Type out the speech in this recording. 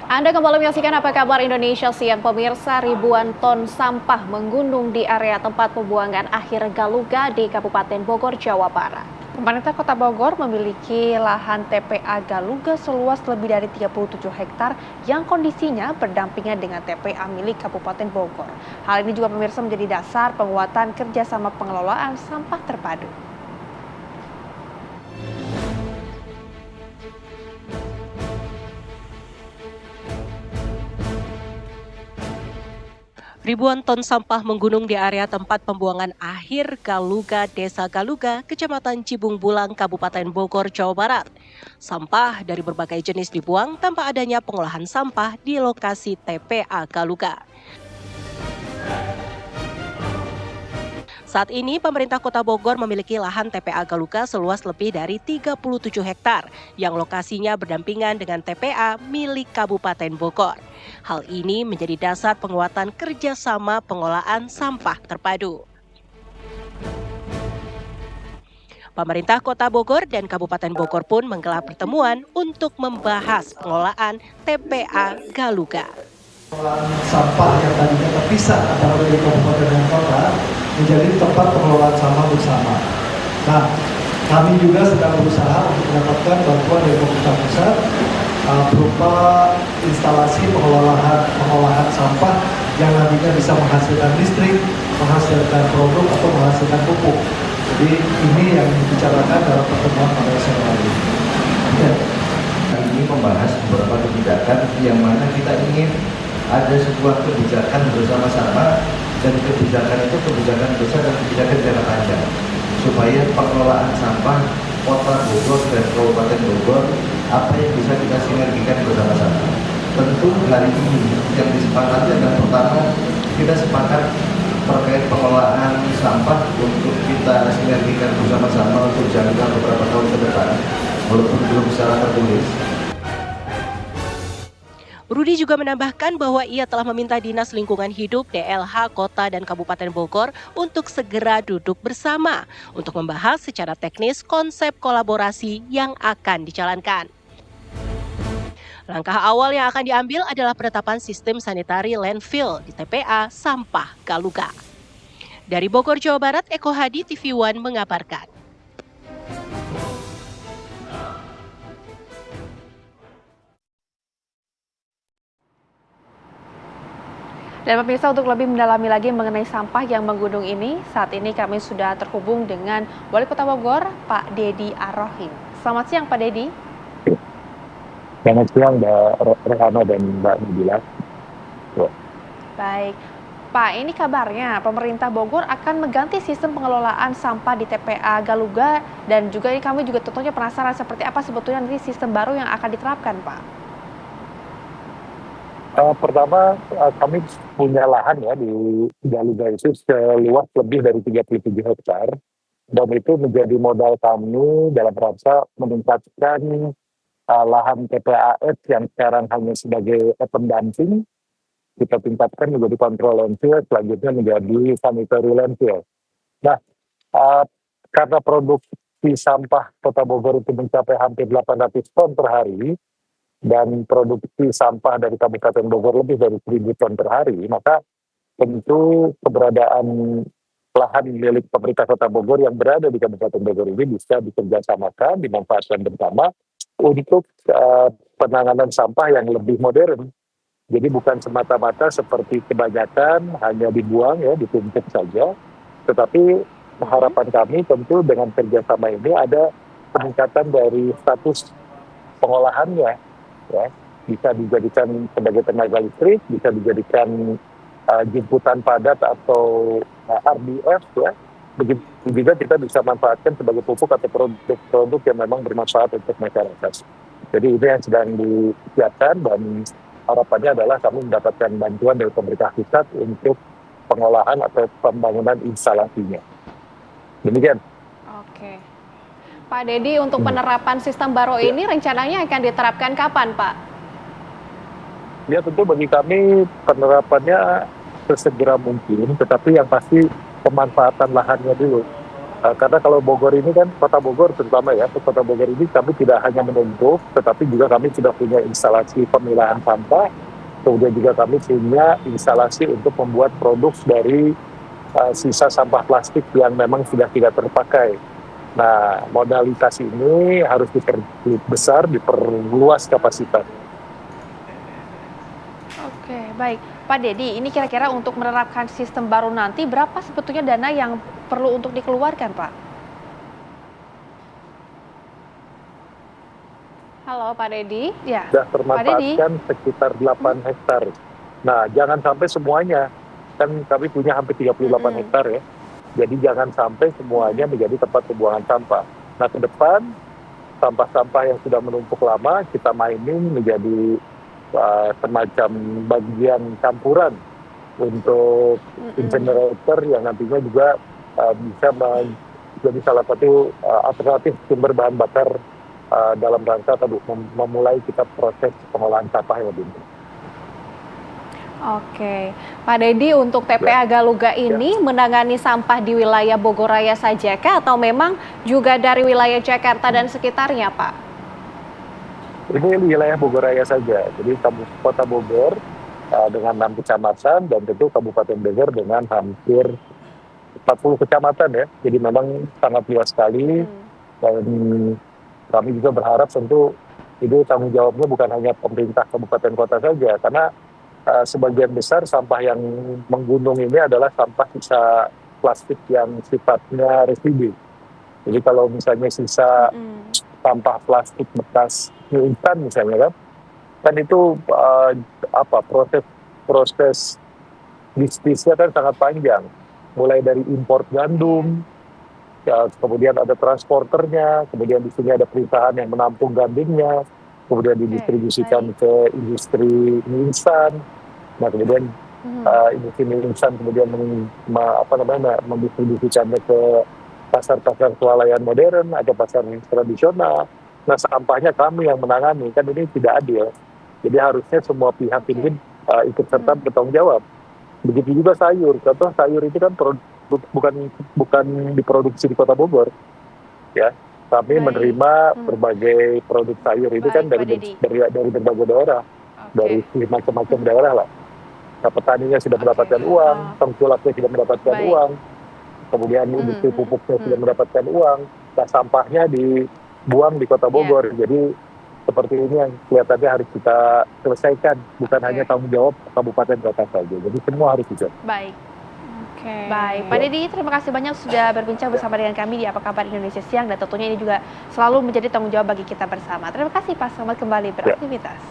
Anda kembali menyaksikan Apa Kabar Indonesia Siang. Pemirsa, ribuan ton sampah menggunung di area tempat pembuangan akhir Galuga di Kabupaten Bogor, Jawa Barat. Pemerintah Kota Bogor memiliki lahan TPA Galuga seluas lebih dari 37 hektar yang kondisinya berdampingan dengan TPA milik Kabupaten Bogor. Hal ini juga pemirsa menjadi dasar penguatan kerjasama pengelolaan sampah terpadu. Ribuan ton sampah menggunung di area tempat pembuangan akhir Galuga, Desa Galuga, Kecamatan Cibung Bulang, Kabupaten Bogor, Jawa Barat. Sampah dari berbagai jenis dibuang tanpa adanya pengolahan sampah di lokasi TPA Galuga. Saat ini, pemerintah Kota Bogor memiliki lahan TPA Galuga seluas lebih dari 37 hektar yang lokasinya berdampingan dengan TPA milik Kabupaten Bogor. Hal ini menjadi dasar penguatan kerjasama pengolahan sampah terpadu. Pemerintah Kota Bogor dan Kabupaten Bogor pun menggelar pertemuan untuk membahas pengelolaan TPA Galuga. Pengelolaan sampah yang tadinya terpisah antara dari kabupaten dan kota menjadi tempat pengelolaan sampah bersama. Nah, kami juga sedang berusaha untuk mendapatkan bantuan dari pemerintah pusat berupa instalasi pengolahan sampah yang nantinya bisa menghasilkan listrik, menghasilkan produk atau menghasilkan pupuk. Jadi ini yang dibicarakan dalam pertemuan pada sore hari. Ya. Ini membahas beberapa kebijakan yang mana kita ingin ada sebuah kebijakan bersama-sama, dan kebijakan itu kebijakan besar dan kebijakan jangka panjang supaya pengelolaan sampah Kota Bogor dan Kabupaten Bogor apa yang bisa kita sinergikan bersama-sama. Tentu hari ini yang disepakati adalah pertama kita sepakat terkait pengelolaan sampah untuk kita sinergikan bersama-sama untuk jangka beberapa tahun ke depan walaupun belum secara tertulis. Rudi juga menambahkan bahwa ia telah meminta Dinas Lingkungan Hidup, DLH, Kota dan Kabupaten Bogor untuk segera duduk bersama untuk membahas secara teknis konsep kolaborasi yang akan dijalankan. Langkah awal yang akan diambil adalah penetapan sistem sanitary landfill di TPA Sampah Galuga. Dari Bogor, Jawa Barat, Eko Hadi, TV One mengabarkan. Dan pemirsa, untuk lebih mendalami lagi mengenai sampah yang menggunung ini, saat ini kami sudah terhubung dengan Wali Kota Bogor, Pak Dedi Ar-Rohim. Selamat siang, Pak Dedi. Selamat siang, Mbak Rehana dan Mbak Nabila. Baik, Pak, ini kabarnya pemerintah Bogor akan mengganti sistem pengelolaan sampah di TPA Galuga, dan juga ini kami juga tentunya penasaran seperti apa sebetulnya nanti sistem baru yang akan diterapkan, Pak. Pertama, kami punya lahan ya di Galuga itu seluas lebih dari 37 hektar, dan itu menjadi modal kami dalam rangka meningkatkan lahan TPAS yang sekarang hanya sebagai pendamping, kita tingkatkan menjadi kontrol landfill, selanjutnya menjadi sanitary landfill. Nah, karena produksi sampah Kota Bogor itu mencapai hampir 800 ton per hari, dan produksi sampah dari Kabupaten Bogor lebih dari 1.000 ton per hari, maka tentu keberadaan lahan milik pemerintah Kota Bogor yang berada di Kabupaten Bogor ini bisa dikerjasamakan, dimanfaatkan bersama untuk penanganan sampah yang lebih modern. Jadi bukan semata-mata seperti kebanyakan hanya dibuang ya, ditumpuk saja, tetapi harapan kami tentu dengan kerjasama ini ada peningkatan dari status pengolahannya. Ya, bisa dijadikan sebagai tenaga listrik, bisa dijadikan jemputan padat atau RDF ya. Begitu juga kita bisa manfaatkan sebagai pupuk atau produk-produk yang memang bermanfaat untuk masyarakat. Jadi ini yang sedang disiapkan, dan harapannya adalah kami mendapatkan bantuan dari pemerintah pusat untuk pengolahan atau pembangunan instalasinya. Demikian. Oke. Pak Dedi, untuk penerapan sistem baru ini rencananya akan diterapkan kapan, Pak? Ya, tentu bagi kami penerapannya sesegera mungkin, tetapi yang pasti pemanfaatan lahannya dulu. Karena kalau Bogor ini kan, kota Bogor terutama ya, kota Bogor ini kami tidak hanya menumpuk, tetapi juga kami sudah punya instalasi pemilahan sampah, kemudian juga kami punya instalasi untuk membuat produk dari sisa sampah plastik yang memang sudah tidak terpakai. Nah, modalitas ini harus diperbesar, diperluas kapasitas. Oke, baik. Pak Dedi, ini kira-kira untuk menerapkan sistem baru nanti berapa sebetulnya dana yang perlu untuk dikeluarkan, Pak? Halo, Pak Dedi. Ya, Sudah Pak Dedi. termanfaatkan sekitar 8 hektar. Nah, jangan sampai semuanya. Kan kami punya hampir 38 hektar ya. Jadi jangan sampai semuanya menjadi tempat pembuangan sampah. Nah, ke depan sampah-sampah yang sudah menumpuk lama kita mining menjadi semacam bagian campuran untuk incinerator yang nantinya juga bisa menjadi salah satu alternatif sumber bahan bakar dalam rangka tadi memulai kita proses pengolahan sampah yang lebih. Oke, Pak Dedi, untuk TPA Galuga ini menangani sampah di wilayah Bogor Raya saja kah atau memang juga dari wilayah Jakarta dan sekitarnya, Pak? Ini wilayah Bogor Raya saja, jadi kota Bogor dengan 6 kecamatan dan tentu Kabupaten Bogor dengan hampir 40 kecamatan ya, jadi memang sangat luas sekali dan kami juga berharap tentu itu tanggung jawabnya bukan hanya pemerintah kabupaten kota saja, karena sebagian besar sampah yang menggunung ini adalah sampah sisa plastik yang sifatnya residu. Jadi kalau misalnya sisa sampah plastik bekas mie instan misalnya kan itu proses bisnisnya kan sangat panjang, mulai dari impor gandum, ya, kemudian ada transporternya, kemudian di sini ada perusahaan yang menampung gandumnya, kemudian didistribusikan ke industri mie instan. Nah, kemudian industri mie instan kemudian mendistribusikannya ke pasar-pasar swalayan modern atau pasar tradisional. Nah, sampahnya kami yang menangani, kan ini tidak adil. Jadi harusnya semua pihak ini ikut serta bertanggung jawab. Begitu juga sayur. Contoh sayur itu kan bukan diproduksi di Kota Bogor, ya. Kami menerima berbagai produk sayur itu kan dari berbagai daerah, dari macam-macam daerah lah. Nah, petaninya sudah mendapatkan uang, tengkulaknya sudah mendapatkan uang, kemudian industri pupuknya sudah mendapatkan uang. Nah, sampahnya dibuang di Kota Bogor. Jadi seperti ini yang kelihatannya harus kita selesaikan, bukan hanya tanggung jawab kabupaten kota saja. Jadi semua harus bisa. Baik. Baik, Pak Dedi, terima kasih banyak sudah berbincang bersama dengan kami di Apa Kabar Indonesia Siang, dan tentunya ini juga selalu menjadi tanggung jawab bagi kita bersama. Terima kasih Pak, selamat kembali beraktivitas.